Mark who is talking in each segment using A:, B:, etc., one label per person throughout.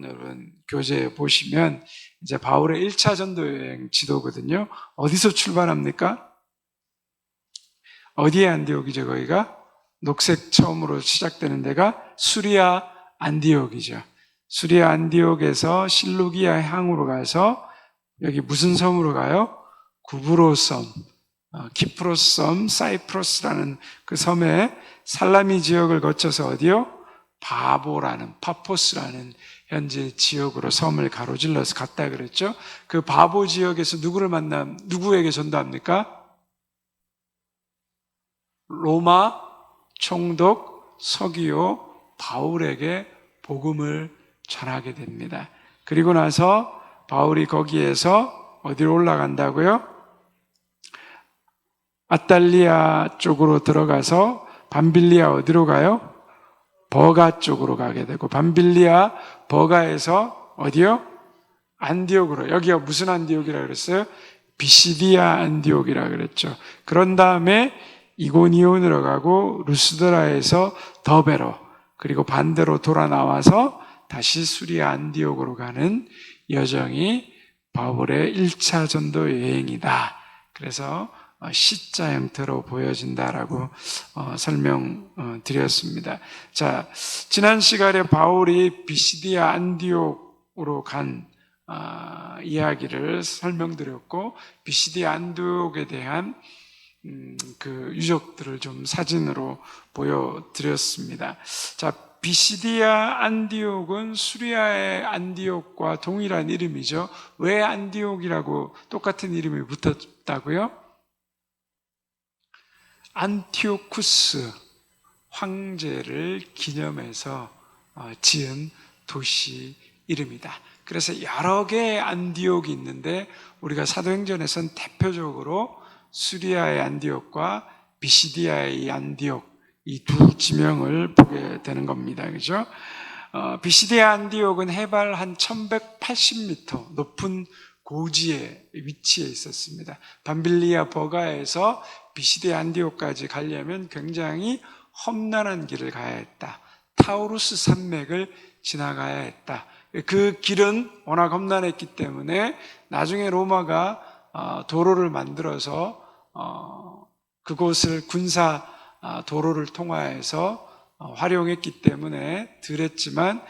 A: 여러분 교재 보시면 이제 바울의 1차 전도 여행 지도거든요. 어디서 출발합니까? 어디에 안디옥이죠? 거기가 녹색 처음으로 시작되는 데가 수리아 안디옥이죠. 수리아 안디옥에서 실루기아 향으로 가서 여기 무슨 섬으로 가요? 구브로스 섬, 키프로스 섬, 사이프러스라는 그 섬에 살라미 지역을 거쳐서 어디요? 파포스라는 현재 지역으로 섬을 가로질러서 갔다 그랬죠. 그 바보 지역에서 누구에게 전도합니까? 로마 총독 서기오 바울에게 복음을 전하게 됩니다. 그리고 나서 바울이 거기에서 어디로 올라간다고요? 아탈리아 쪽으로 들어가서 밤빌리아 어디로 가요? 버가 쪽으로 가게 되고, 밤빌리아 버가에서 어디요? 안디옥으로. 여기가 무슨 안디옥이라 그랬어요? 비시디아 안디옥이라 그랬죠. 그런 다음에 이고니온으로 가고 루스드라에서 더베로, 그리고 반대로 돌아 나와서 다시 수리아 안디옥으로 가는 여정이 바울의 1차 전도 여행이다. 그래서 C자 형태로 보여진다라고 설명드렸습니다. 자, 지난 시간에 바울이 비시디아 안디옥으로 간 이야기를 설명드렸고, 비시디아 안디옥에 대한 그 유적들을 좀 사진으로 보여드렸습니다. 자, 비시디아 안디옥은 수리아의 안디옥과 동일한 이름이죠. 왜 안디옥이라고 똑같은 이름이 붙었다고요? 안티오쿠스 황제를 기념해서 지은 도시 이름이다. 그래서 여러 개의 안디옥이 있는데 우리가 사도행전에서는 대표적으로 수리아의 안디옥과 비시디아의 안디옥, 이 두 지명을 보게 되는 겁니다. 그죠? 비시디아 안디옥은 해발 한 1180m 높은 고지에 위치해 있었습니다. 밤빌리아 버가에서 비시디아 안디옥까지 가려면 굉장히 험난한 길을 가야 했다. 타우루스 산맥을 지나가야 했다. 그 길은 워낙 험난했기 때문에 나중에 로마가 도로를 만들어서 그곳을 군사 도로를 통하여서 활용했기 때문에 덜했지만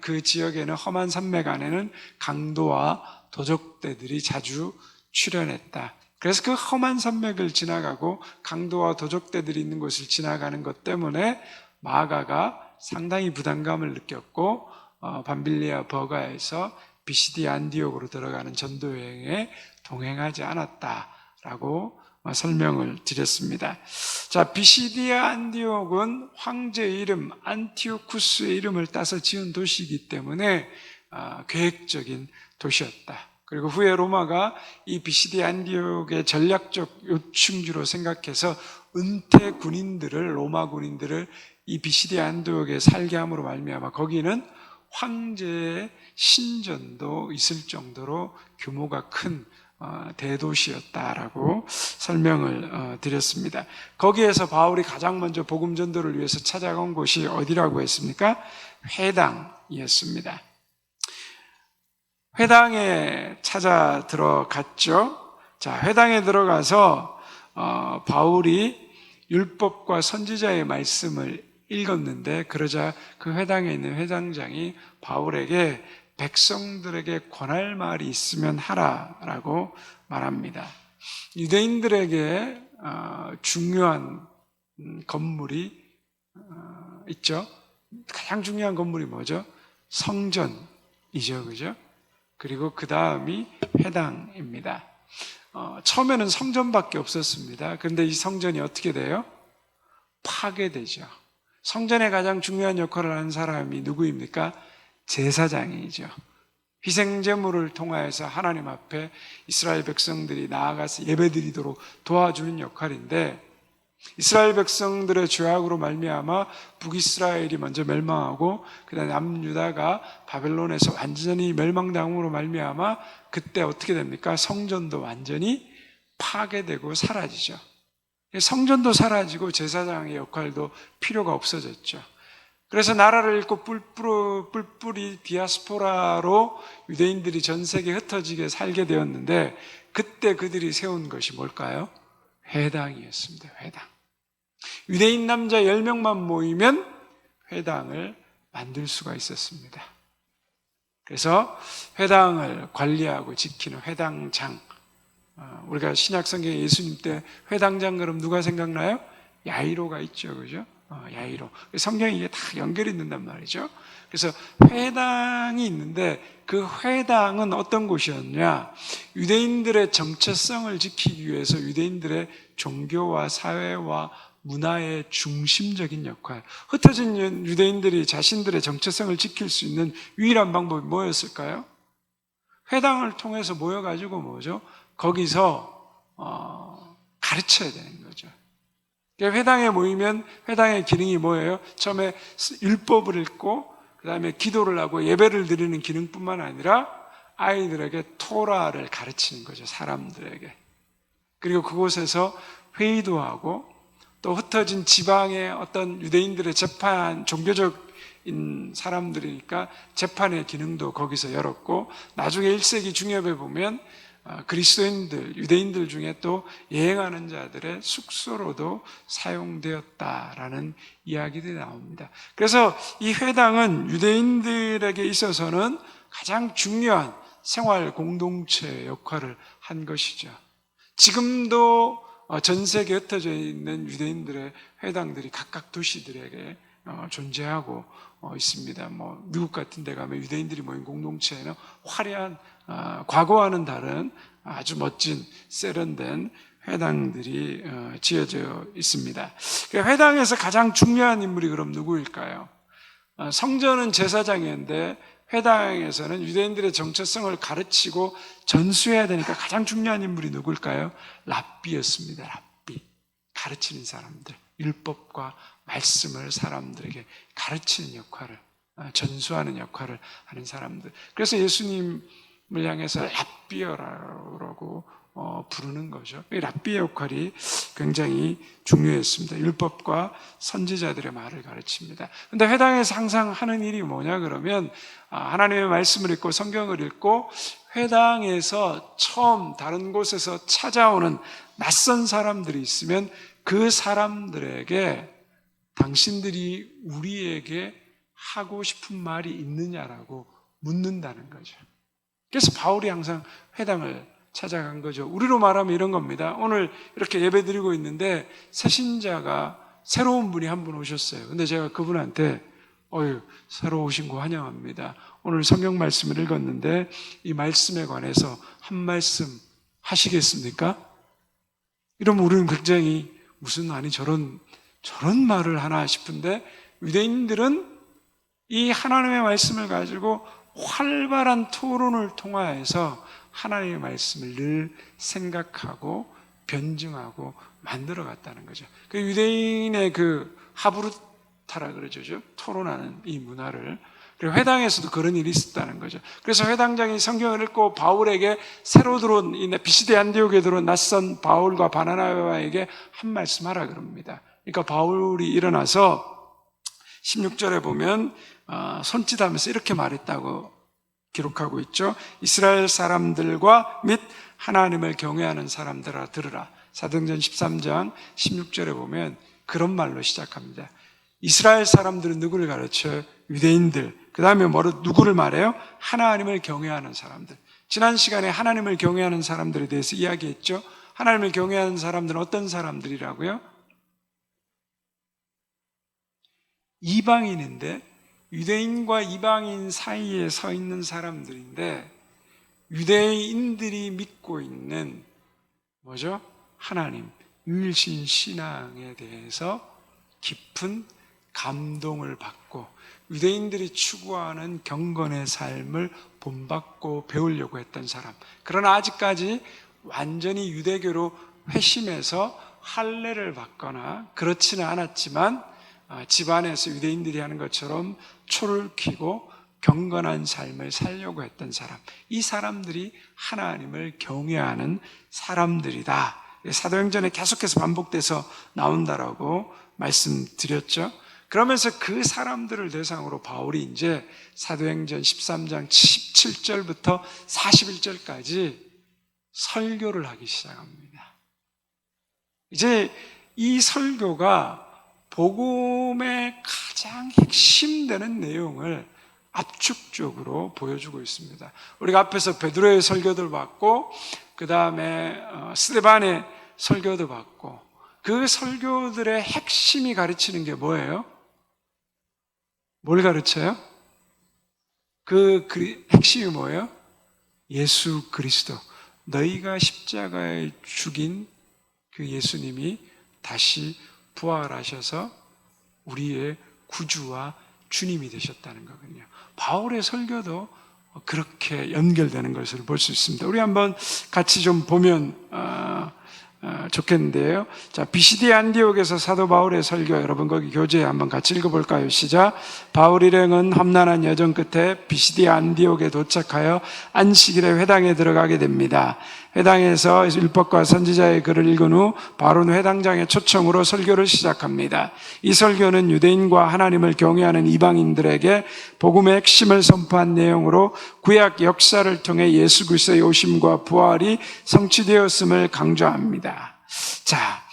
A: 그 지역에는 험한 산맥 안에는 강도와 도적대들이 자주 출현했다. 그래서 그 험한 산맥을 지나가고 강도와 도적대들이 있는 곳을 지나가는 것 때문에 마가가 상당히 부담감을 느꼈고 밤빌리아 버가에서 비시디아 안디옥으로 들어가는 전도여행에 동행하지 않았다라고 설명을 드렸습니다. 자, 비시디아 안디옥은 황제의 이름 안티오쿠스의 이름을 따서 지은 도시이기 때문에 계획적인 도시였다. 그리고 후에 로마가 이 비시디아 안디옥의 전략적 요충지로 생각해서 은퇴 군인들을, 로마 군인들을 이 비시디아 안디옥에 살게 함으로 말미암아 거기는 황제의 신전도 있을 정도로 규모가 큰 대도시였다라고 설명을 드렸습니다. 거기에서 바울이 가장 먼저 복음 전도를 위해서 찾아간 곳이 어디라고 했습니까? 회당이었습니다. 회당에 찾아 들어갔죠. 자, 회당에 들어가서 바울이 율법과 선지자의 말씀을 읽었는데, 그러자 그 회당에 있는 회당장이 바울에게 백성들에게 권할 말이 있으면 하라라고 말합니다. 유대인들에게 중요한 건물이 있죠. 가장 중요한 건물이 뭐죠? 성전이죠, 그죠? 그리고 그 다음이 회당입니다. 처음에는 성전밖에 없었습니다. 그런데 이 성전이 어떻게 돼요? 파괴되죠. 성전의 가장 중요한 역할을 하는 사람이 누구입니까? 제사장이죠. 희생제물을 통하여서 하나님 앞에 이스라엘 백성들이 나아가서 예배드리도록 도와주는 역할인데, 이스라엘 백성들의 죄악으로 말미암아 북이스라엘이 먼저 멸망하고 그다음에 남유다가 바벨론에서 완전히 멸망당함으로 말미암아 그때 어떻게 됩니까? 성전도 완전히 파괴되고 사라지죠. 성전도 사라지고 제사장의 역할도 필요가 없어졌죠. 그래서 나라를 잃고 뿔뿔이 디아스포라로 유대인들이 전 세계에 흩어지게 살게 되었는데, 그때 그들이 세운 것이 뭘까요? 회당이었습니다. 회당. 유대인 남자 10명만 모이면 회당을 만들 수가 있었습니다. 그래서 회당을 관리하고 지키는 회당장, 우리가 신약 성경에 예수님 때 회당장 그럼 누가 생각나요? 야이로가 있죠, 그죠? 야이로. 성경에 이게 다 연결이 있는단 말이죠. 그래서 회당이 있는데, 그 회당은 어떤 곳이었냐? 유대인들의 정체성을 지키기 위해서 유대인들의 종교와 사회와 문화의 중심적인 역할, 흩어진 유대인들이 자신들의 정체성을 지킬 수 있는 유일한 방법이 뭐였을까요? 회당을 통해서 모여가지고 뭐죠? 거기서 가르쳐야 되는 거죠. 회당에 모이면 회당의 기능이 뭐예요? 처음에 율법을 읽고 그 다음에 기도를 하고 예배를 드리는 기능뿐만 아니라 아이들에게 토라를 가르치는 거죠. 사람들에게. 그리고 그곳에서 회의도 하고, 또 흩어진 지방의 어떤 유대인들의 재판, 종교적인 사람들이니까 재판의 기능도 거기서 열었고, 나중에 1세기 중엽에 보면 그리스도인들, 유대인들 중에 또 여행하는 자들의 숙소로도 사용되었다라는 이야기들이 나옵니다. 그래서 이 회당은 유대인들에게 있어서는 가장 중요한 생활 공동체 역할을 한 것이죠. 지금도 전 세계에 흩어져 있는 유대인들의 회당들이 각각 도시들에게 존재하고 있습니다. 미국 같은 데 가면 유대인들이 모인 공동체에는 화려한, 과거와는 다른 아주 멋진 세련된 회당들이 지어져 있습니다. 회당에서 가장 중요한 인물이 그럼 누구일까요? 성전은 제사장이었는데 회당에서는 유대인들의 정체성을 가르치고 전수해야 되니까 가장 중요한 인물이 누굴까요? 랍비였습니다. 랍비. 가르치는 사람들, 율법과 말씀을 사람들에게 가르치는 역할을, 전수하는 역할을 하는 사람들. 그래서 예수님을 향해서 랍비어라고 부르는 거죠. 이 랍비의 역할이 굉장히 중요했습니다. 율법과 선지자들의 말을 가르칩니다. 그런데 회당에서 항상 하는 일이 뭐냐 그러면, 하나님의 말씀을 읽고 성경을 읽고 회당에서 처음 다른 곳에서 찾아오는 낯선 사람들이 있으면 그 사람들에게 당신들이 우리에게 하고 싶은 말이 있느냐라고 묻는다는 거죠. 그래서 바울이 항상 회당을 찾아간 거죠. 우리로 말하면 이런 겁니다. 오늘 이렇게 예배 드리고 있는데 새신자가 새로운 분이 한 분 오셨어요. 근데 제가 그분한테 새로 오신 거 환영합니다. 오늘 성경 말씀을 읽었는데 이 말씀에 관해서 한 말씀 하시겠습니까? 이러면 우리는 굉장히 저런 말을 하나 싶은데, 유대인들은 이 하나님의 말씀을 가지고 활발한 토론을 통하여서 하나님의 말씀을 늘 생각하고 변증하고 만들어 갔다는 거죠. 그 유대인의 그 하브루타라 그러죠. 토론하는 이 문화를. 그리고 회당에서도 그런 일이 있었다는 거죠. 그래서 회당장이 성경을 읽고 바울에게 새로 들어온, 이 비시대 안디옥에 들어온 낯선 바울과 바나바에게 한 말씀 하라 그럽니다. 그러니까 바울이 일어나서 16절에 보면 손짓하면서 이렇게 말했다고 기록하고 있죠. 이스라엘 사람들과 및 하나님을 경외하는 사람들아 들으라. 사도행전 13장 16절에 보면 그런 말로 시작합니다. 이스라엘 사람들은 누구를 가르쳐요? 유대인들. 그 다음에 누구를 말해요? 하나님을 경외하는 사람들. 지난 시간에 하나님을 경외하는 사람들에 대해서 이야기했죠. 하나님을 경외하는 사람들은 어떤 사람들이라고요? 이방인인데, 유대인과 이방인 사이에 서 있는 사람들인데, 유대인들이 믿고 있는 뭐죠? 하나님, 유일신 신앙에 대해서 깊은 감동을 받고 유대인들이 추구하는 경건의 삶을 본받고 배우려고 했던 사람. 그러나 아직까지 완전히 유대교로 회심해서 할례를 받거나 그렇지는 않았지만 집안에서 유대인들이 하는 것처럼 초를 켜고 경건한 삶을 살려고 했던 사람. 이 사람들이 하나님을 경외하는 사람들이다. 사도행전에 계속해서 반복돼서 나온다라고 말씀드렸죠. 그러면서 그 사람들을 대상으로 바울이 이제 사도행전 13장 17절부터 41절까지 설교를 하기 시작합니다. 이제 이 설교가 복음의 가장 핵심되는 내용을 압축적으로 보여주고 있습니다. 우리가 앞에서 베드로의 설교들 봤고, 그 다음에 스데반의 설교도 봤고, 그 설교들의 핵심이 가르치는 게 뭐예요? 뭘 가르쳐요? 그 핵심이 뭐예요? 예수 그리스도. 너희가 십자가에 죽인 그 예수님이 다시 부활하셔서 우리의 구주와 주님이 되셨다는 거거든요. 바울의 설교도 그렇게 연결되는 것을 볼 수 있습니다. 우리 한번 같이 좀 보면 좋겠는데요. 자, 비시디 안디옥에서 사도 바울의 설교, 여러분 거기 교재 한번 같이 읽어볼까요? 시작. 바울 일행은 험난한 여정 끝에 비시디 안디옥에 도착하여 안식일에 회당에 들어가게 됩니다. 회당에서 율법과 선지자의 글을 읽은 후 바로는 회당장의 초청으로 설교를 시작합니다. 이 설교는 유대인과 하나님을 경외하는 이방인들에게 복음의 핵심을 선포한 내용으로 구약 역사를 통해 예수 그리스도의 오심과 부활이 성취되었음을 강조합니다. 자,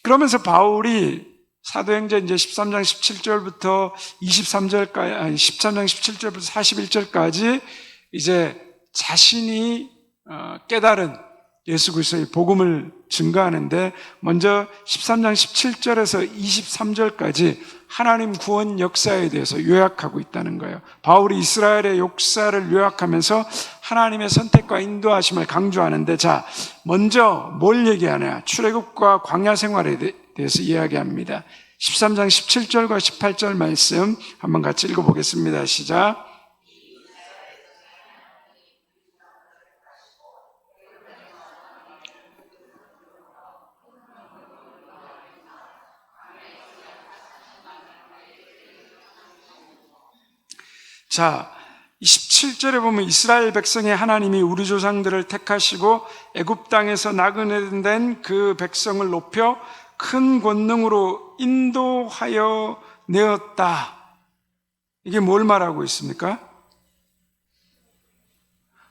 A: 그러면서 바울이 사도행전 이제 13장 17절부터 23절까지, 13장 17절부터 41절까지 이제 자신이 깨달은 예수 그리스도의 복음을 증거하는데, 먼저 13장 17절에서 23절까지 하나님 구원 역사에 대해서 요약하고 있다는 거예요. 바울이 이스라엘의 역사를 요약하면서 하나님의 선택과 인도하심을 강조하는데, 자, 먼저 뭘 얘기하냐? 출애굽과 광야 생활에 대해서 이야기합니다. 13장 17절과 18절 말씀 한번 같이 읽어보겠습니다. 시작. 자, 17절에 보면 이스라엘 백성의 하나님이 우리 조상들을 택하시고 애굽 땅에서 나그네된 그 백성을 높여 큰 권능으로 인도하여 내었다. 이게 뭘 말하고 있습니까?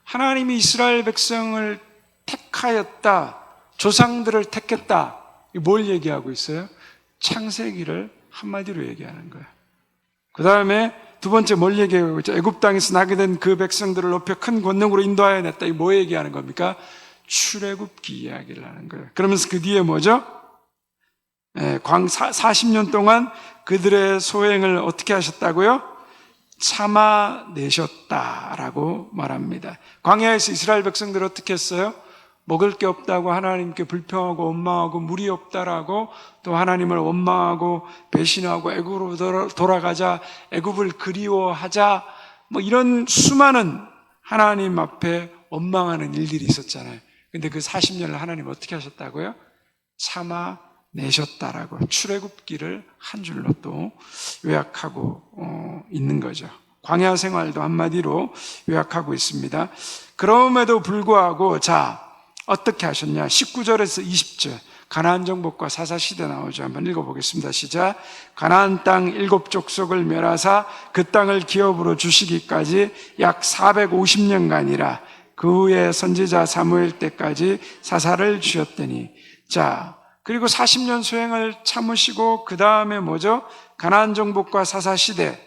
A: 하나님이 이스라엘 백성을 택하였다. 조상들을 택했다. 이게 뭘 얘기하고 있어요? 창세기를 한마디로 얘기하는 거예요. 그 다음에 두 번째 뭘 얘기하고 있죠? 애굽 땅에서 나게 된 그 백성들을 높여 큰 권능으로 인도하여 냈다. 이게 뭐 얘기하는 겁니까? 출애굽기 이야기를 하는 거예요. 그러면서 그 뒤에 뭐죠? 40년 동안 그들의 소행을 어떻게 하셨다고요? 참아내셨다라고 말합니다. 광야에서 이스라엘 백성들 어떻게 했어요? 먹을 게 없다고 하나님께 불평하고 원망하고 물이 없다라고 또 하나님을 원망하고 배신하고 애굽으로 돌아가자, 애굽을 그리워하자, 뭐 이런 수많은 하나님 앞에 원망하는 일들이 있었잖아요. 근데 그 40년을 하나님 어떻게 하셨다고요? 참아내셨다라고 출애굽기를 한 줄로 또 요약하고 있는 거죠. 광야 생활도 한마디로 요약하고 있습니다. 그럼에도 불구하고 자, 어떻게 하셨냐? 19절에서 20절 가나안 정복과 사사시대 나오죠. 한번 읽어보겠습니다. 시작. 가나안 땅 7족속을 멸하사 그 땅을 기업으로 주시기까지 약 450년간이라 그 후에 선지자 사무엘 때까지 사사를 주셨더니, 자, 그리고 40년 소행을 참으시고 그 다음에 뭐죠? 가나안 정복과 사사시대,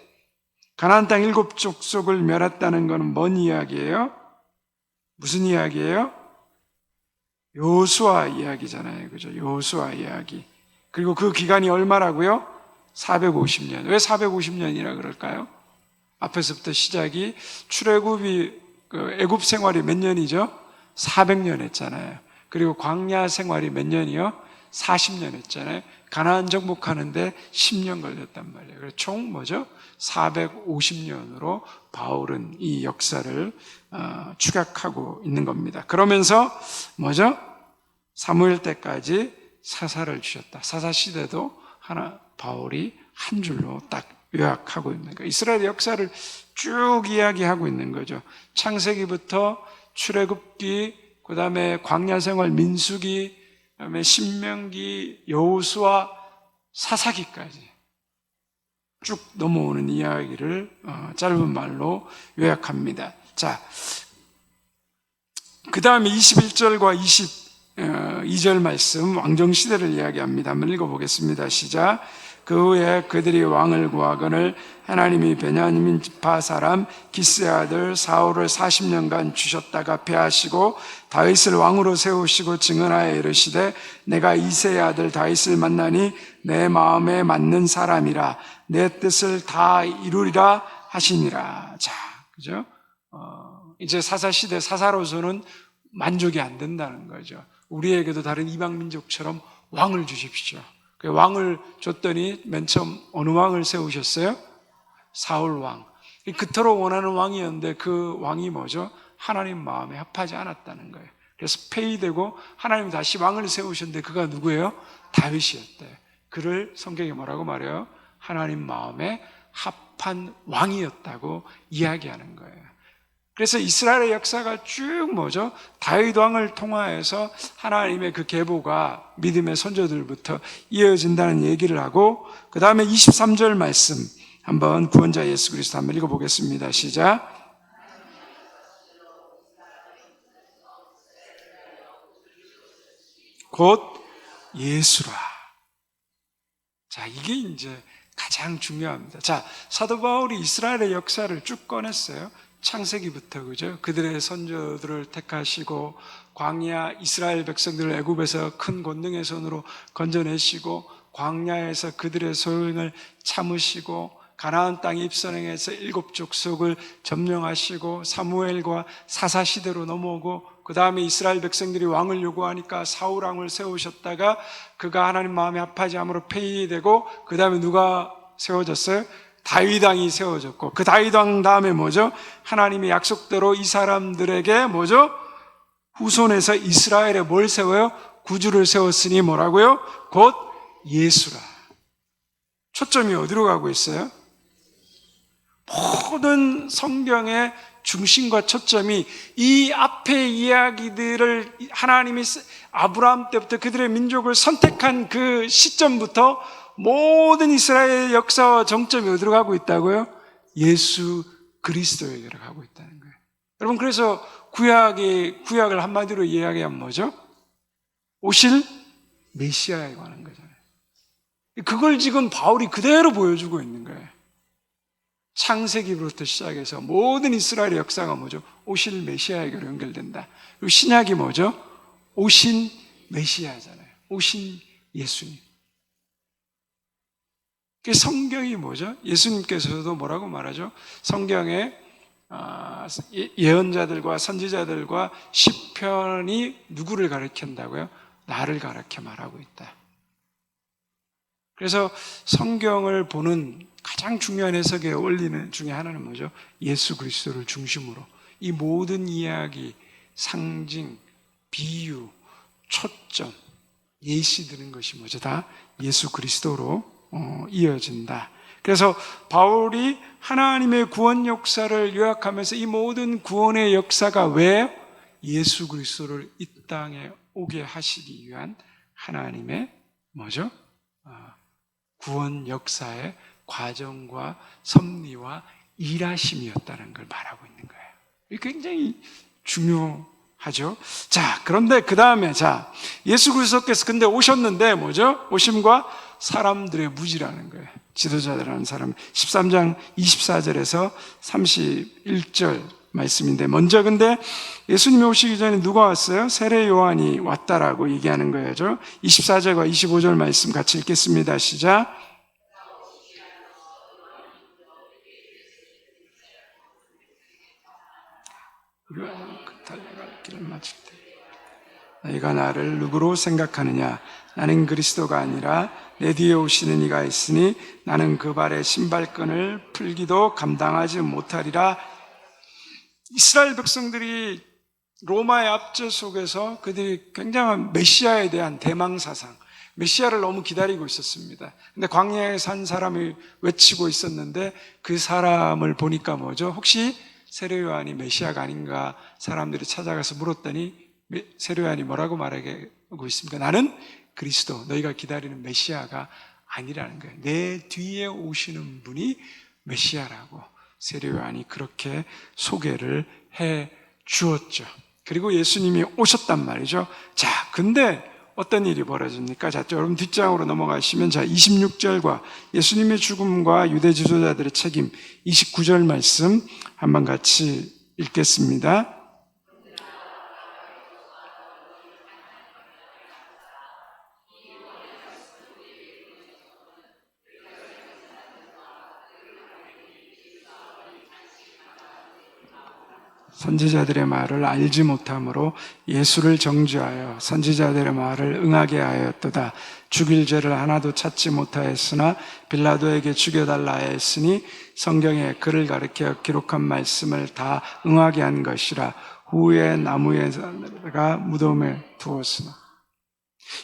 A: 가나안 땅 7족속을 멸했다는 것은 뭔 이야기예요? 무슨 이야기예요? 여호수아 이야기잖아요. 그죠? 여호수아 이야기. 그리고 그 기간이 얼마라고요? 450년. 왜 450년이라 그럴까요? 앞에서부터 시작이 출애굽이 애굽 생활이 몇 년이죠? 400년 했잖아요. 그리고 광야 생활이 몇 년이요? 40년 했잖아요. 가나안 정복하는데 10년 걸렸단 말이에요. 그래서 총 뭐죠? 450년으로 바울은 이 역사를 추격하고 있는 겁니다. 그러면서 뭐죠? 사무엘 때까지 사사를 주셨다. 사사 시대도 바울이 한 줄로 딱 요약하고 있는 거예요. 이스라엘 역사를 쭉 이야기하고 있는 거죠. 창세기부터 출애굽기, 그 다음에 광야생활 민수기, 그 다음에 신명기, 여호수아, 사사기까지 쭉 넘어오는 이야기를 짧은 말로 요약합니다. 자, 그 다음에 21절과 22절 말씀 왕정시대를 이야기합니다. 한번 읽어보겠습니다. 시작. 그 후에 그들이 왕을 구하거늘 하나님이 베냐민 지파 사람 기스의 아들 사울을 40년간 주셨다가 패하시고 다윗을 왕으로 세우시고 증언하여 이르시되 내가 이새의 아들 다윗을 만나니 내 마음에 맞는 사람이라 내 뜻을 다 이루리라 하시니라. 자, 그죠? 이제 사사시대 사사로서는 만족이 안 된다는 거죠. 우리에게도 다른 이방 민족처럼 왕을 주십시오. 왕을 줬더니 맨 처음 어느 왕을 세우셨어요? 사울 왕. 그토록 원하는 왕이었는데 그 왕이 뭐죠? 하나님 마음에 합하지 않았다는 거예요. 그래서 폐위되고 하나님 다시 왕을 세우셨는데 그가 누구예요? 다윗이었대요. 그를 성경이 뭐라고 말해요? 하나님 마음에 합한 왕이었다고 이야기하는 거예요. 그래서 이스라엘의 역사가 쭉 뭐죠? 다윗 왕을 통하여서 하나님의 그 계보가 믿음의 선조들부터 이어진다는 얘기를 하고, 그 다음에 23절 말씀 한번 구원자 예수 그리스도 한번 읽어보겠습니다. 시작. 곧 예수라. 자, 이게 이제 가장 중요합니다. 자, 사도 바울이 이스라엘의 역사를 쭉 꺼냈어요. 창세기부터, 그죠? 그들의 선조들을 택하시고 광야 이스라엘 백성들을 애굽에서 큰 권능의 손으로 건져내시고 광야에서 그들의 소용을 참으시고 가나안 땅에 입선행해서 7족속을 점령하시고 사무엘과 사사시대로 넘어오고 그 다음에 이스라엘 백성들이 왕을 요구하니까 사울 왕을 세우셨다가 그가 하나님 마음에 합하지 않으므로 폐위되고 그 다음에 누가 세워졌어요? 다윗 왕이 세워졌고 그 다윗 왕 다음에 뭐죠? 하나님의 약속대로 이 사람들에게 뭐죠? 후손에서 이스라엘에 뭘 세워요? 구주를 세웠으니 뭐라고요? 곧 예수라. 초점이 어디로 가고 있어요? 모든 성경의 중심과 초점이 이 앞의 이야기들을 하나님이 아브라함 때부터 그들의 민족을 선택한 그 시점부터 모든 이스라엘 역사와 정점이 어디로 가고 있다고요? 예수 그리스도에게로 가고 있다는 거예요. 여러분, 그래서 구약을 한마디로 이야기하면 뭐죠? 오실 메시아에 관한 거잖아요. 그걸 지금 바울이 그대로 보여주고 있는 거예요. 창세기부터 시작해서 모든 이스라엘의 역사가 뭐죠? 오실 메시아에게로 연결된다. 그리고 신약이 뭐죠? 오신 메시아잖아요. 오신 예수님. 성경이 뭐죠? 예수님께서도 뭐라고 말하죠? 성경에 예언자들과 선지자들과 시편이 누구를 가리킨다고요? 나를 가리켜 말하고 있다. 그래서 성경을 보는 가장 중요한 해석의 원리는 중에 하나는 뭐죠? 예수 그리스도를 중심으로 이 모든 이야기, 상징, 비유, 초점, 예시 드는 것이 뭐죠? 다 예수 그리스도로 이어진다. 그래서 바울이 하나님의 구원 역사를 요약하면서 이 모든 구원의 역사가 왜 예수 그리스도를 이 땅에 오게 하시기 위한 하나님의 뭐죠? 구원 역사의 과정과 섭리와 일하심이었다는 걸 말하고 있는 거예요. 이게 굉장히 중요하죠. 자, 그런데 그 다음에 예수 그리스도께서 근데 오셨는데 뭐죠? 오심과 사람들의 무지라는 거예요. 지도자들이라는 사람. 13장 24절에서 31절 말씀인데, 먼저 근데 예수님이 오시기 전에 누가 왔어요? 세례 요한이 왔다라고 얘기하는 거예요. 24절과 25절 말씀 같이 읽겠습니다. 시작. 달려갈 길을 마칠 때 너희가 나를 누구로 생각하느냐? 나는 그리스도가 아니라 내 뒤에 오시는 이가 있으니 나는 그 발의 신발끈을 풀기도 감당하지 못하리라. 이스라엘 백성들이 로마의 압제 속에서 그들이 굉장한 메시아에 대한 대망사상, 메시아를 너무 기다리고 있었습니다. 근데 광야에 산 사람이 외치고 있었는데 그 사람을 보니까 뭐죠? 혹시 세례 요한이 메시아가 아닌가 사람들이 찾아가서 물었더니 세례 요한이 뭐라고 말하고 있습니까? 나는 그리스도, 너희가 기다리는 메시아가 아니라는 거예요. 내 뒤에 오시는 분이 메시아라고 세례 요한이 그렇게 소개를 해 주었죠. 그리고 예수님이 오셨단 말이죠. 자, 근데 어떤 일이 벌어집니까? 자, 여러분 뒷장으로 넘어가시면, 자, 26절과 예수님의 죽음과 유대 지도자들의 책임, 29절 말씀 한번 같이 읽겠습니다. 선지자들의 말을 알지 못함으로 예수를 정죄하여 선지자들의 말을 응하게 하였도다. 죽일 죄를 하나도 찾지 못하였으나 빌라도에게 죽여달라 했으니 성경에 그를 가리켜 기록한 말씀을 다 응하게 한 것이라. 후에 나무에다가 무덤에 두었으나.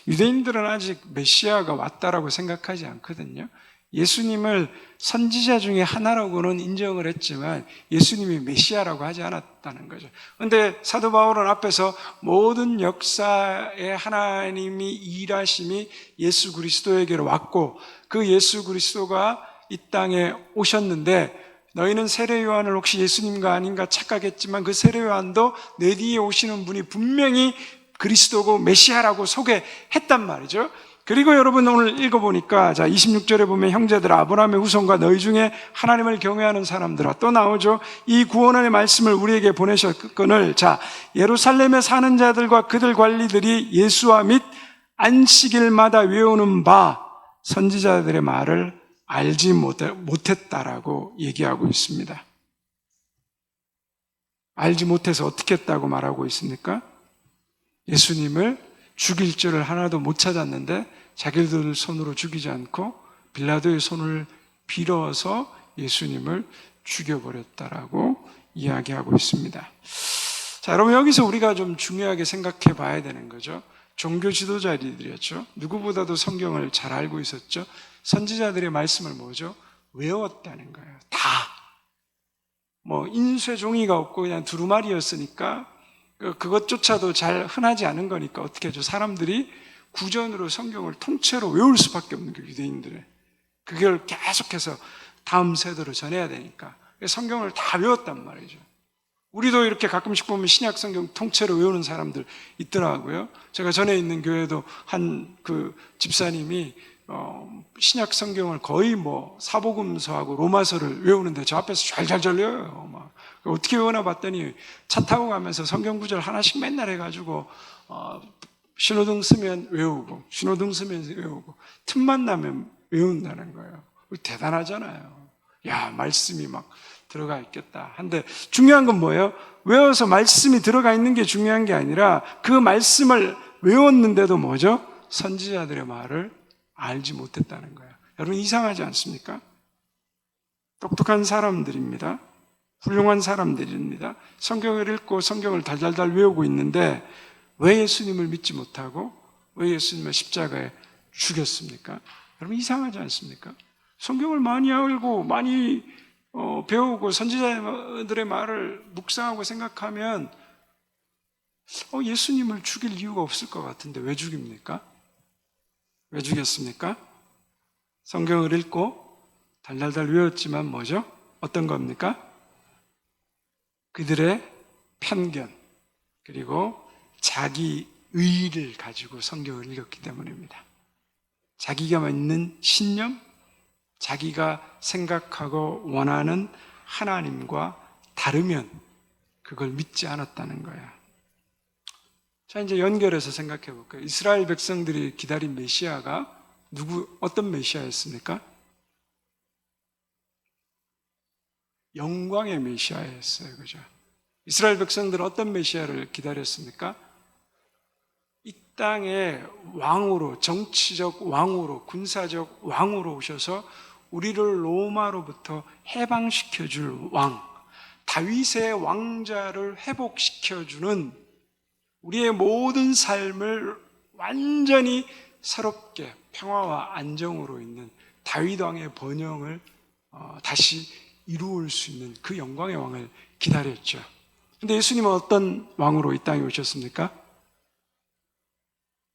A: 유대인들은 아직 메시아가 왔다라고 생각하지 않거든요. 예수님을 선지자 중에 하나라고는 인정을 했지만 예수님이 메시아라고 하지 않았다는 거죠. 그런데 사도 바울은 앞에서 모든 역사에 하나님이 일하심이 예수 그리스도에게로 왔고, 그 예수 그리스도가 이 땅에 오셨는데, 너희는 세례 요한을 혹시 예수님과 아닌가 착각했지만 그 세례 요한도 내 뒤에 오시는 분이 분명히 그리스도고 메시아라고 소개했단 말이죠. 그리고 여러분 오늘 읽어보니까, 자, 26절에 보면 형제들아, 아브라함의 후손과 너희 중에 하나님을 경외하는 사람들아, 또 나오죠. 이 구원의 말씀을 우리에게 보내셨거늘, 자, 예루살렘에 사는 자들과 그들 관리들이 예수와 및 안식일마다 외우는 바 선지자들의 말을 알지 못했다라고 얘기하고 있습니다. 알지 못해서 어떻게 했다고 말하고 있습니까? 예수님을 죽일 줄을 하나도 못 찾았는데 자기들 손으로 죽이지 않고 빌라도의 손을 빌어서 예수님을 죽여버렸다라고 이야기하고 있습니다. 자, 여러분 여기서 우리가 좀 중요하게 생각해 봐야 되는 거죠. 종교 지도자들이었죠. 누구보다도 성경을 잘 알고 있었죠. 선지자들의 말씀을 뭐죠? 외웠다는 거예요. 다. 뭐 인쇄 종이가 없고 그냥 두루마리였으니까 그것조차도 잘 흔하지 않은 거니까 어떻게 하죠? 사람들이 구전으로 성경을 통째로 외울 수밖에 없는 거예요, 유대인들은. 그걸 계속해서 다음 세대로 전해야 되니까. 성경을 다 외웠단 말이죠. 우리도 이렇게 가끔씩 보면 신약 성경 통째로 외우는 사람들 있더라고요. 제가 전에 있는 교회도 한 그 집사님이 신약 성경을 거의 뭐 사복음서하고 로마서를 외우는데 저 앞에서 잘잘 외워요. 막 어떻게 외우나 봤더니 차 타고 가면서 성경 구절 하나씩 맨날 해가지고 신호등 쓰면 외우고 신호등 쓰면 외우고 틈만 나면 외운다는 거예요. 대단하잖아요. 야, 말씀이 막 들어가 있겠다. 한데 중요한 건 뭐예요? 외워서 말씀이 들어가 있는 게 중요한 게 아니라 그 말씀을 외웠는데도 뭐죠? 선지자들의 말을 알지 못했다는 거예요. 여러분 이상하지 않습니까? 똑똑한 사람들입니다. 훌륭한 사람들입니다. 성경을 읽고 성경을 달달달 외우고 있는데 왜 예수님을 믿지 못하고 왜 예수님을 십자가에 죽였습니까? 여러분 이상하지 않습니까? 성경을 많이 알고 많이 배우고 선지자들의 말을 묵상하고 생각하면 예수님을 죽일 이유가 없을 것 같은데 왜 죽입니까? 왜 죽였습니까? 성경을 읽고 달달달 외웠지만 뭐죠? 어떤 겁니까? 그들의 편견 그리고 자기 의를 가지고 성경을 읽었기 때문입니다. 자기가 믿는 신념, 자기가 생각하고 원하는 하나님과 다르면 그걸 믿지 않았다는 거야. 자, 이제 연결해서 생각해 볼까요? 이스라엘 백성들이 기다린 메시아가 어떤 메시아였습니까? 영광의 메시아였어요. 그죠? 이스라엘 백성들은 어떤 메시아를 기다렸습니까? 이 땅에 왕으로, 정치적 왕으로, 군사적 왕으로 오셔서 우리를 로마로부터 해방시켜줄 왕, 다윗의 왕자를 회복시켜주는 우리의 모든 삶을 완전히 새롭게 평화와 안정으로 있는 다윗 왕의 번영을 다시 이루을 수 있는 그 영광의 왕을 기다렸죠. 근데 예수님은 어떤 왕으로 이 땅에 오셨습니까?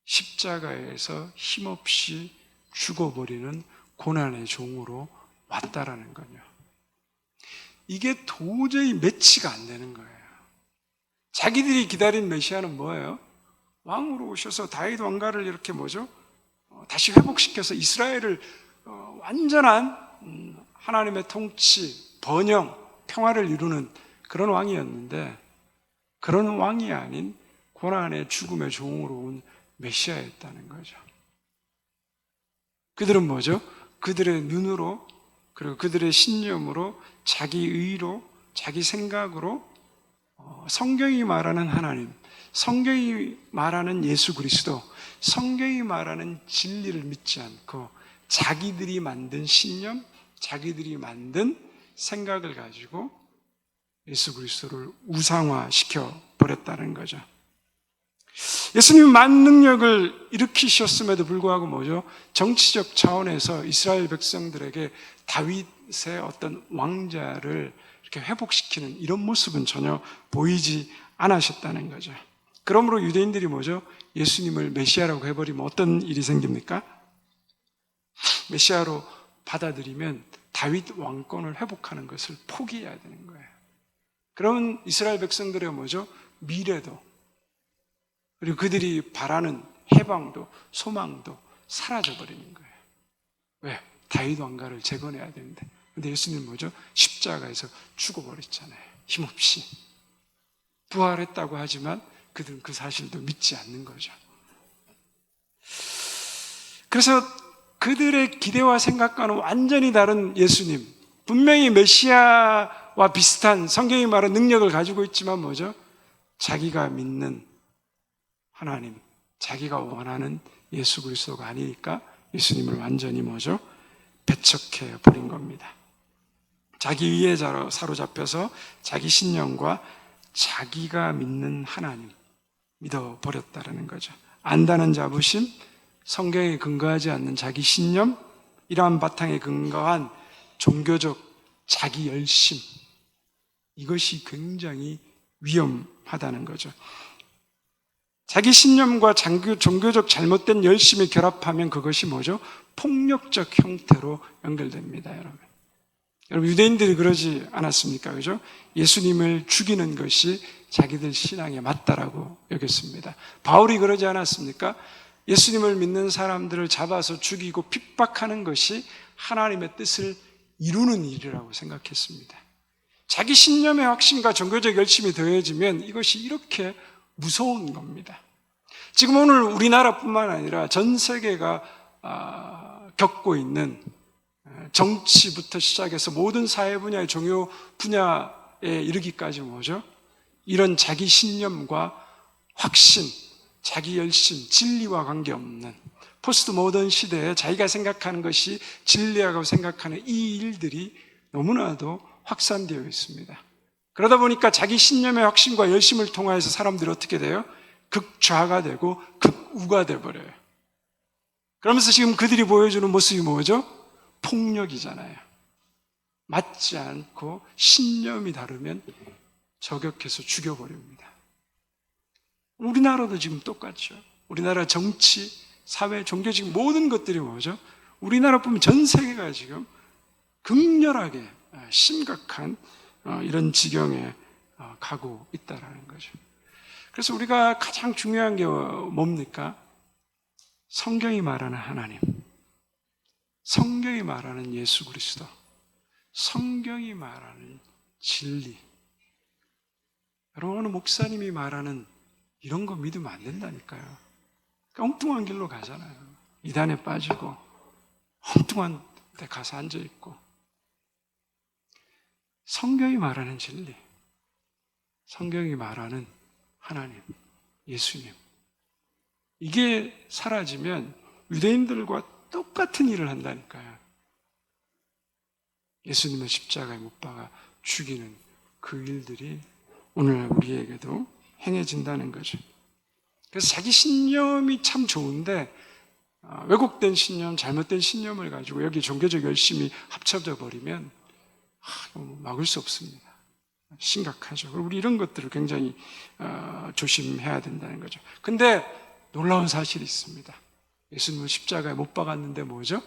A: 십자가에서 힘없이 죽어버리는 고난의 종으로 왔다라는 거죠. 이게 도저히 매치가 안 되는 거예요. 자기들이 기다린 메시아는 뭐예요? 왕으로 오셔서 다윗 왕가를 이렇게 다시 회복시켜서 이스라엘을 완전한 하나님의 통치, 번영, 평화를 이루는 그런 왕이었는데, 그런 왕이 아닌 고난의 죽음의 종으로 온 메시아였다는 거죠. 그들은 그들의 눈으로, 그리고 그들의 신념으로, 자기 의로, 자기 생각으로 성경이 말하는 하나님, 성경이 말하는 예수 그리스도, 성경이 말하는 진리를 믿지 않고 자기들이 만든 신념, 자기들이 만든 생각을 가지고 예수 그리스도를 우상화시켜 버렸다는 거죠. 예수님이 많은 능력을 일으키셨음에도 불구하고 정치적 차원에서 이스라엘 백성들에게 다윗의 어떤 왕자를 이렇게 회복시키는 이런 모습은 전혀 보이지 않으셨다는 거죠. 그러므로 유대인들이 예수님을 메시아라고 해버리면 어떤 일이 생깁니까? 메시아로 받아들이면 다윗 왕권을 회복하는 것을 포기해야 되는 거예요. 그러면 이스라엘 백성들의 미래도, 그리고 그들이 바라는 해방도, 소망도 사라져버리는 거예요. 왜? 다윗 왕가를 재건해야 되는데. 근데 예수님은 십자가에서 죽어버렸잖아요. 힘없이. 부활했다고 하지만 그들은 그 사실도 믿지 않는 거죠. 그래서 그들의 기대와 생각과는 완전히 다른 예수님, 분명히 메시아와 비슷한 성경이 말하는 능력을 가지고 있지만 자기가 믿는 하나님, 자기가 원하는 예수 그리스도가 아니니까 예수님을 완전히 배척해 버린 겁니다. 자기 위에 사로잡혀서 자기 신념과 자기가 믿는 하나님 믿어버렸다는 거죠. 안다는 자부심, 성경에 근거하지 않는 자기 신념, 이러한 바탕에 근거한 종교적 자기 열심, 이것이 굉장히 위험하다는 거죠. 자기 신념과 종교적 잘못된 열심이 결합하면 그것이 폭력적 형태로 연결됩니다, 여러분. 여러분, 유대인들이 그러지 않았습니까? 그죠? 예수님을 죽이는 것이 자기들 신앙에 맞다라고 여겼습니다. 바울이 그러지 않았습니까? 예수님을 믿는 사람들을 잡아서 죽이고 핍박하는 것이 하나님의 뜻을 이루는 일이라고 생각했습니다. 자기 신념의 확신과 종교적 열심이 더해지면 이것이 이렇게 무서운 겁니다. 지금 오늘 우리나라뿐만 아니라 전 세계가 겪고 있는 정치부터 시작해서 모든 사회 분야의 종요 분야에 이르기까지 이런 자기 신념과 확신, 자기 열심, 진리와 관계없는 포스트 모던 시대에 자기가 생각하는 것이 진리라고 생각하는 이 일들이 너무나도 확산되어 있습니다. 그러다 보니까 자기 신념의 확신과 열심을 통하여서 사람들이 어떻게 돼요? 극좌가 되고 극우가 되어버려요. 그러면서 지금 그들이 보여주는 모습이 폭력이잖아요. 맞지 않고 신념이 다르면 저격해서 죽여버립니다. 우리나라도 지금 똑같죠. 우리나라 정치, 사회, 종교적 모든 것들이 우리나라 보면 전 세계가 지금 극렬하게 심각한 이런 지경에 가고 있다는 거죠. 그래서 우리가 가장 중요한 게 뭡니까? 성경이 말하는 하나님, 성경이 말하는 예수 그리스도, 성경이 말하는 진리. 여러분, 어느 목사님이 말하는 이런 거 믿으면 안 된다니까요. 엉뚱한 길로 가잖아요. 이단에 빠지고 엉뚱한 데 가서 앉아있고. 성경이 말하는 진리, 성경이 말하는 하나님, 예수님, 이게 사라지면 유대인들과 똑같은 일을 한다니까요. 예수님을 십자가에 못 박아 죽이는 그 일들이 오늘 우리에게도 행해진다는 거죠. 그래서 자기 신념이 참 좋은데 왜곡된 신념, 잘못된 신념을 가지고 여기 종교적 열심이 합쳐져 버리면 막을 수 없습니다. 심각하죠. 우리 이런 것들을 굉장히 조심해야 된다는 거죠. 근데 놀라운 사실이 있습니다. 예수님을 십자가에 못 박았는데 뭐죠?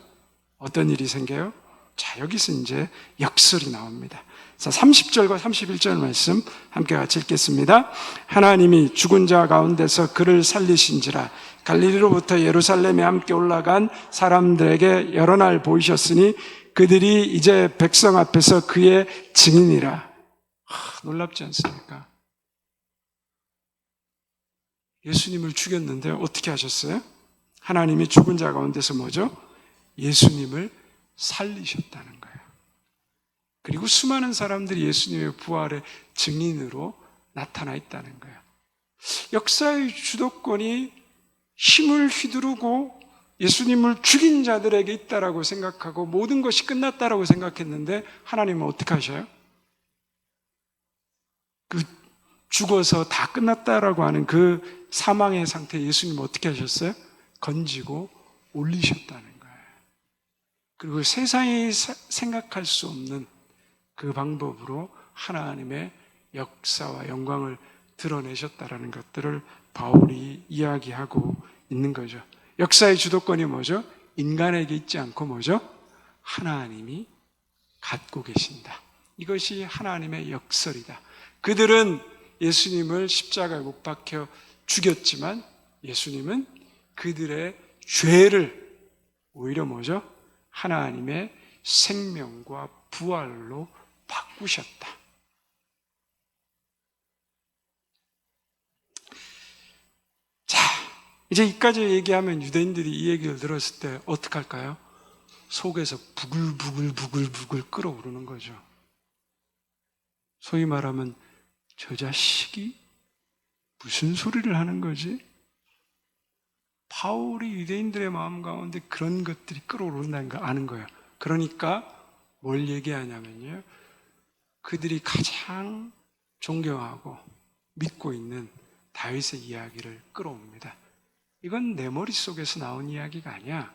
A: 어떤 일이 생겨요? 자, 여기서 이제 역설이 나옵니다. 자, 30절과 31절 말씀 함께 같이 읽겠습니다. 하나님이 죽은 자 가운데서 그를 살리신지라 갈릴리로부터 예루살렘에 함께 올라간 사람들에게 여러 날 보이셨으니 그들이 이제 백성 앞에서 그의 증인이라. 놀랍지 않습니까? 예수님을 죽였는데 어떻게 하셨어요? 하나님이 죽은 자 가운데서 뭐죠? 예수님을 살리셨다는 거예요. 그리고 수많은 사람들이 예수님의 부활의 증인으로 나타나 있다는 거예요. 역사의 주도권이 힘을 휘두르고 예수님을 죽인 자들에게 있다라고 생각하고 모든 것이 끝났다라고 생각했는데 하나님은 어떻게 하셔요? 그 죽어서 다 끝났다라고 하는 그 사망의 상태 예수님은 어떻게 하셨어요? 건지고 올리셨다는 거예요. 그리고 세상이 생각할 수 없는 그 방법으로 하나님의 역사와 영광을 드러내셨다라는 것들을 바울이 이야기하고 있는 거죠. 역사의 주도권이 뭐죠? 인간에게 있지 않고 뭐죠? 하나님이 갖고 계신다. 이것이 하나님의 역설이다. 그들은 예수님을 십자가에 못 박혀 죽였지만 예수님은 그들의 죄를 오히려 뭐죠? 하나님의 생명과 부활로 바꾸셨다. 자, 이제 이까지 얘기하면 유대인들이 이 얘기를 들었을 때 어떡할까요? 속에서 부글부글 끓어오르는 거죠. 소위 말하면 저 자식이 무슨 소리를 하는 거지? 바울이 유대인들의 마음 가운데 그런 것들이 끓어오른다는 거 아는 거예요. 그러니까 뭘 얘기하냐면요. 그들이 가장 존경하고 믿고 있는 다윗의 이야기를 끌어옵니다. 이건 내 머릿속에서 나온 이야기가 아니야.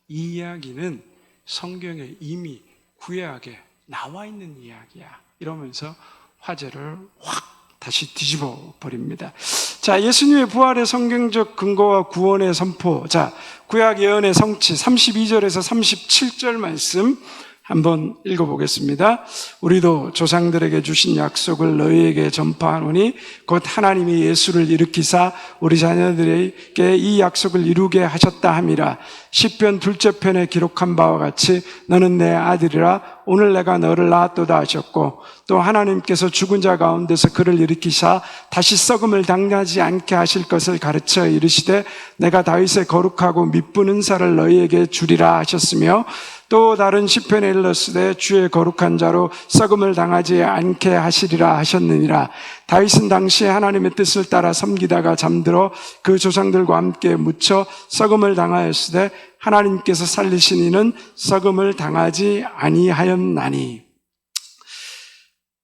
A: 이 이야기는 성경에 이미 구약에 나와 있는 이야기야. 이러면서 화제를 확 다시 뒤집어 버립니다. 자, 예수님의 부활의 성경적 근거와 구원의 선포. 자, 구약 예언의 성취 32절에서 37절 말씀 한번 읽어보겠습니다. 우리도 조상들에게 주신 약속을 너희에게 전파하노니 곧 하나님이 예수를 일으키사 우리 자녀들에게 이 약속을 이루게 하셨다 함이라. 시편 둘째 편에 기록한 바와 같이 너는 내 아들이라 오늘 내가 너를 낳았도다 하셨고 또 하나님께서 죽은 자 가운데서 그를 일으키사 다시 썩음을 당하지 않게 하실 것을 가르쳐 이르시되 내가 다윗의 거룩하고 미쁜 은사를 너희에게 주리라 하셨으며 또 다른 시편에 일렀으되 주의 거룩한 자로 썩음을 당하지 않게 하시리라 하셨느니라. 다윗은 당시에 하나님의 뜻을 따라 섬기다가 잠들어 그 조상들과 함께 묻혀 썩음을 당하였으되 하나님께서 살리신 이는 썩음을 당하지 아니하였나니.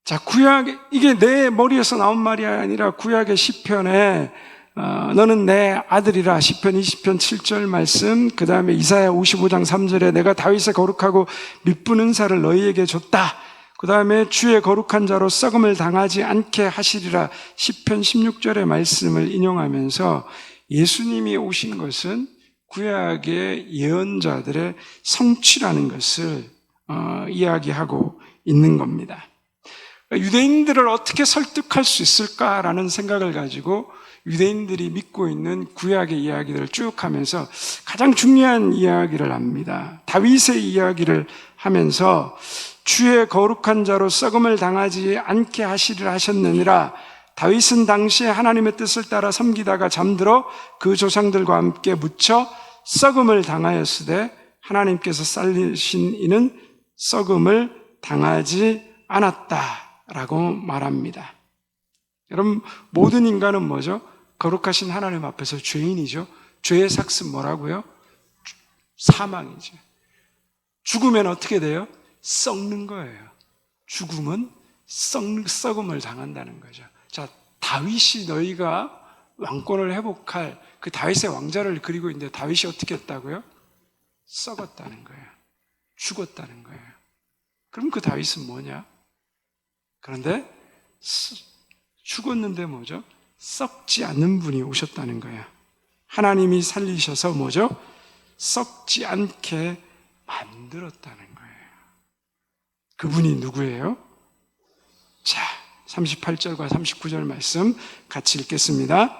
A: 자, 이게 내 머리에서 나온 말이 아니라 구약의 시편에 너는 내 아들이라 시편 20편 7절 말씀, 그 다음에 이사야 55장 3절에 내가 다윗의 거룩하고 미쁜 은사를 너희에게 줬다. 그 다음에 주의 거룩한 자로 썩음을 당하지 않게 하시리라 시편 16절의 말씀을 인용하면서 예수님이 오신 것은 구약의 예언자들의 성취라는 것을 이야기하고 있는 겁니다. 유대인들을 어떻게 설득할 수 있을까라는 생각을 가지고 유대인들이 믿고 있는 구약의 이야기들을 쭉 하면서 가장 중요한 이야기를 합니다. 다윗의 이야기를 하면서 주의 거룩한 자로 썩음을 당하지 않게 하시리라 하셨느니라. 다윗은 당시에 하나님의 뜻을 따라 섬기다가 잠들어 그 조상들과 함께 묻혀 썩음을 당하였으되 하나님께서 살리신 이는 썩음을 당하지 않았다라고 말합니다. 여러분, 모든 인간은 뭐죠? 거룩하신 하나님 앞에서 죄인이죠. 죄의 삭은 뭐라고요? 사망이죠. 죽으면 어떻게 돼요? 썩는 거예요. 죽음은 썩음을 당한다는 거죠. 자, 다윗이 너희가 왕권을 회복할 그 다윗의 왕자를 그리고 있는데 다윗이 어떻게 했다고요? 썩었다는 거예요. 죽었다는 거예요. 그럼 그 다윗은 뭐냐? 그런데 죽었는데 뭐죠? 썩지 않는 분이 오셨다는 거예요. 하나님이 살리셔서 뭐죠? 썩지 않게 만들었다는 거예요. 그분이 누구예요? 자, 38절과 39절 말씀 같이 읽겠습니다.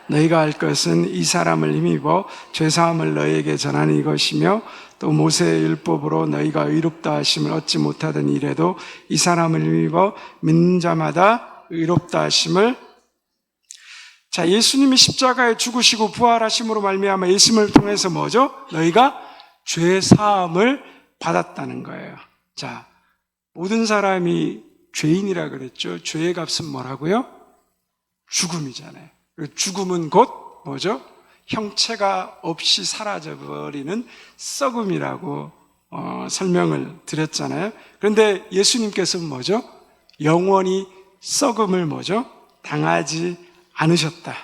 A: 너희가 알 것은 이 사람을 힘입어 죄사함을 너희에게 전하는 이것이며 또 모세의 율법으로 너희가 의롭다 하심을 얻지 못하던 이래도 이 사람을 힘입어 믿는 자마다 의롭다 하심을. 자, 예수님이 십자가에 죽으시고 부활하심으로 말미암아 예수님을 통해서 뭐죠? 너희가 죄사함을 받았다는 거예요. 자, 모든 사람이 죄인이라 그랬죠. 죄의 값은 뭐라고요? 죽음이잖아요. 죽음은 곧 뭐죠? 형체가 없이 사라져버리는 썩음이라고 설명을 드렸잖아요. 그런데 예수님께서는 뭐죠? 영원히 썩음을 뭐죠? 당하지 않으셨다.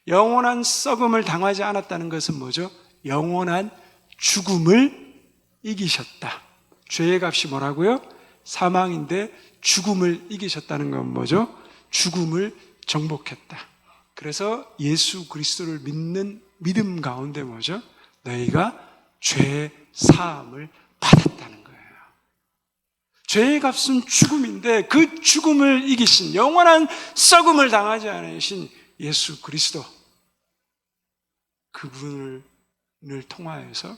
A: 영원한 썩음을 당하지 않았다는 것은 뭐죠? 영원한 죽음을 이기셨다. 죄의 값이 뭐라고요? 사망인데 죽음을 이기셨다는 건 뭐죠? 죽음을 정복했다. 그래서 예수 그리스도를 믿는 믿음 가운데 뭐죠? 너희가 죄 사함을 받았다는 거예요. 죄의 값은 죽음인데 그 죽음을 이기신, 영원한 썩음을 당하지 않으신 예수 그리스도, 그분을 통하여서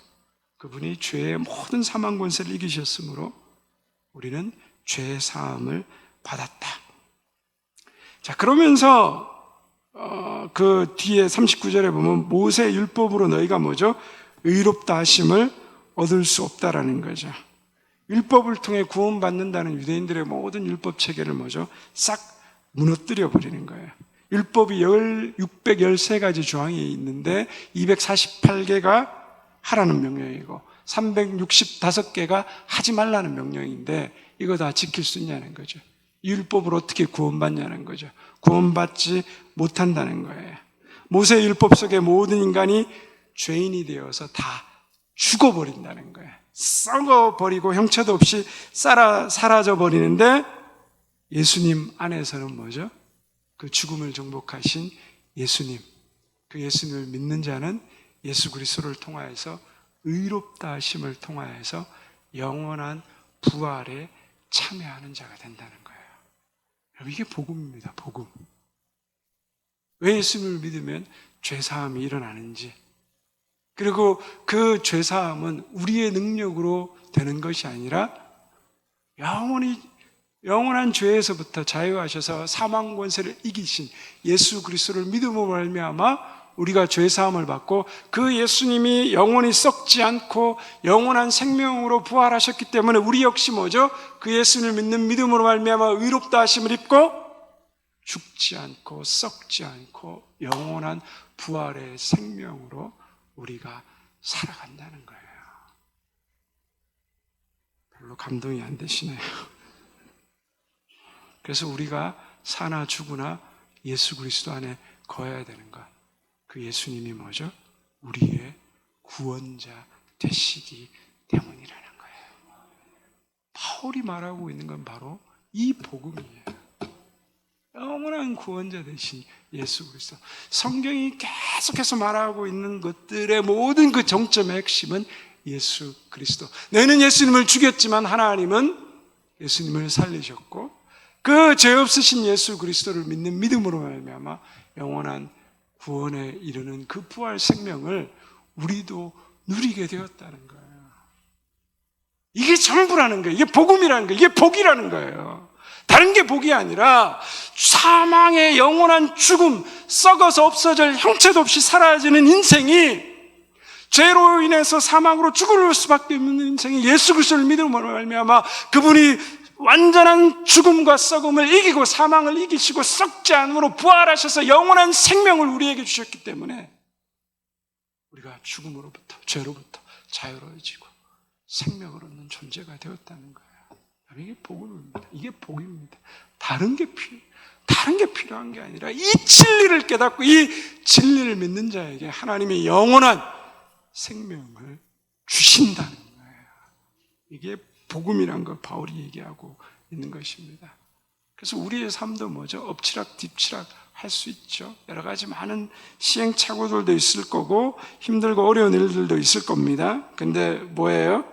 A: 그분이 죄의 모든 사망 권세를 이기셨으므로 우리는 죄 사함을 받았다. 자, 그러면서 그 뒤에 39절에 보면 모세 율법으로 너희가 뭐죠? 의롭다 하심을 얻을 수 없다라는 거죠. 율법을 통해 구원받는다는 유대인들의 모든 율법 체계를 뭐죠? 싹 무너뜨려 버리는 거예요. 율법이 613가지 조항이 있는데 248개가 하라는 명령이고 365개가 하지 말라는 명령인데 이거 다 지킬 수 있냐는 거죠. 율법으로 어떻게 구원받냐는 거죠. 구원받지 못한다는 거예요. 모세 율법 속의 모든 인간이 죄인이 되어서 다 죽어버린다는 거예요. 썩어버리고 형체도 없이 사라져버리는데 예수님 안에서는 뭐죠? 그 죽음을 정복하신 예수님, 그 예수님을 믿는 자는 예수 그리스도를 통하여서 의롭다 하심을 통하여서 영원한 부활에 참여하는 자가 된다는 거예요. 여러분, 이게 복음입니다. 복음. 왜 예수님을 믿으면 죄사함이 일어나는지, 그리고 그 죄사함은 우리의 능력으로 되는 것이 아니라 영원한 죄에서부터 자유하셔서 사망 권세를 이기신 예수 그리스도를 믿음으로 말미암아 우리가 죄사함을 받고 그 예수님이 영원히 썩지 않고 영원한 생명으로 부활하셨기 때문에 우리 역시 뭐죠? 그 예수님을 믿는 믿음으로 말미암아 의롭다 하심을 입고 죽지 않고 썩지 않고 영원한 부활의 생명으로 우리가 살아간다는 거예요. 별로 감동이 안 되시네요. 그래서 우리가 사나 죽으나 예수 그리스도 안에 거해야 되는 것. 그 예수님이 뭐죠? 우리의 구원자 되시기 때문이라는 거예요. 바울이 말하고 있는 건 바로 이 복음이에요. 영원한 구원자 되신 예수 그리스도. 성경이 계속해서 말하고 있는 것들의 모든 그 정점의 핵심은 예수 그리스도. 너희는 예수님을 죽였지만 하나님은 예수님을 살리셨고 그 죄 없으신 예수 그리스도를 믿는 믿음으로 말미암아 영원한 구원에 이르는 그 부활 생명을 우리도 누리게 되었다는 거예요. 이게 전부라는 거예요. 이게 복음이라는 거예요. 이게 복이라는 거예요. 다른 게 복이 아니라 사망의 영원한 죽음, 썩어서 없어질 형체도 없이 사라지는 인생이, 죄로 인해서 사망으로 죽을 수밖에 없는 인생이 예수 그리스도를 믿음으로 말미암아 그분이 완전한 죽음과 썩음을 이기고 사망을 이기시고 썩지 않음으로 부활하셔서 영원한 생명을 우리에게 주셨기 때문에 우리가 죽음으로부터, 죄로부터 자유로워지고 생명을 얻는 존재가 되었다는 거예요. 이게 복음입니다. 이게 복입니다. 다른 게 필요한 게 아니라 이 진리를 깨닫고 이 진리를 믿는 자에게 하나님이 영원한 생명을 주신다는 거예요. 이게 복음이란 걸 바울이 얘기하고 있는 것입니다. 그래서 우리의 삶도 뭐죠? 엎치락 뒤치락 할 수 있죠. 여러 가지 많은 시행착오들도 있을 거고 힘들고 어려운 일들도 있을 겁니다. 근데 뭐예요?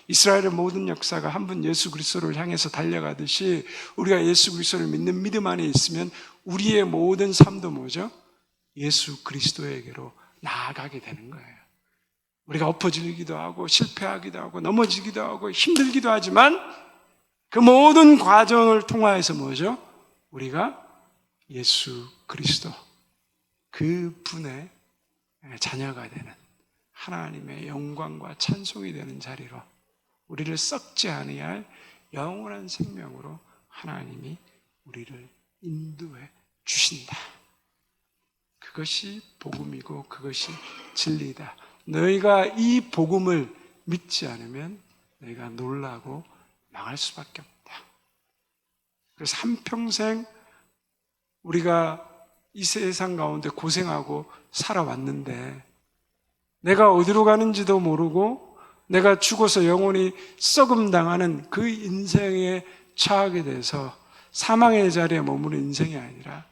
A: 이스라엘의 모든 역사가 한 분 예수 그리스도를 향해서 달려가듯이 우리가 예수 그리스도를 믿는 믿음 안에 있으면 우리의 모든 삶도 뭐죠? 예수 그리스도에게로 나아가게 되는 거예요. 우리가 엎어지기도 하고 실패하기도 하고 넘어지기도 하고 힘들기도 하지만 그 모든 과정을 통하여서 뭐죠? 우리가 예수 그리스도 그 분의 자녀가 되는 하나님의 영광과 찬송이 되는 자리로 우리를 썩지 아니할 영원한 생명으로 하나님이 우리를 인도해 주신다. 그것이 복음이고 그것이 진리다. 너희가 이 복음을 믿지 않으면 너희가 놀라고 망할 수밖에 없다. 그래서 한평생 우리가 이 세상 가운데 고생하고 살아왔는데 내가 어디로 가는지도 모르고 내가 죽어서 영원히 썩음당하는 그 인생에 처하게 돼서 사망의 자리에 머무는 인생이 아니라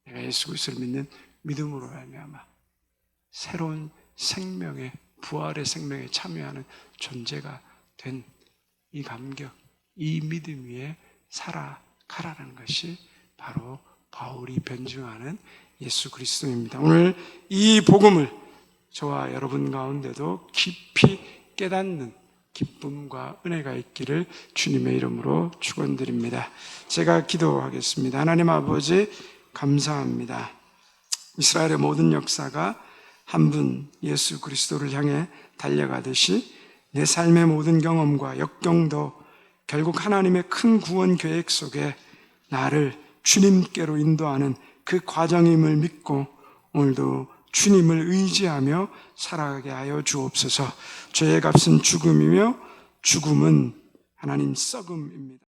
A: 내가 예수 그리스도를 믿는 믿음으로 말미암아 새로운 생명의 부활의 생명에 참여하는 존재가 된 이 감격, 이 믿음 위에 살아가라는 것이 바로 바울이 변증하는 예수 그리스도입니다. 오늘 이 복음을 저와 여러분 가운데도 깊이 깨닫는 기쁨과 은혜가 있기를 주님의 이름으로 축원드립니다. 제가 기도하겠습니다. 하나님 아버지 감사합니다. 이스라엘의 모든 역사가 한 분 예수 그리스도를 향해 달려가듯이 내 삶의 모든 경험과 역경도 결국 하나님의 큰 구원 계획 속에 나를 주님께로 인도하는 그 과정임을 믿고 오늘도 주님을 의지하며 살아가게 하여 주옵소서. 죄의 값은 죽음이며 죽음은 하나님 썩음입니다.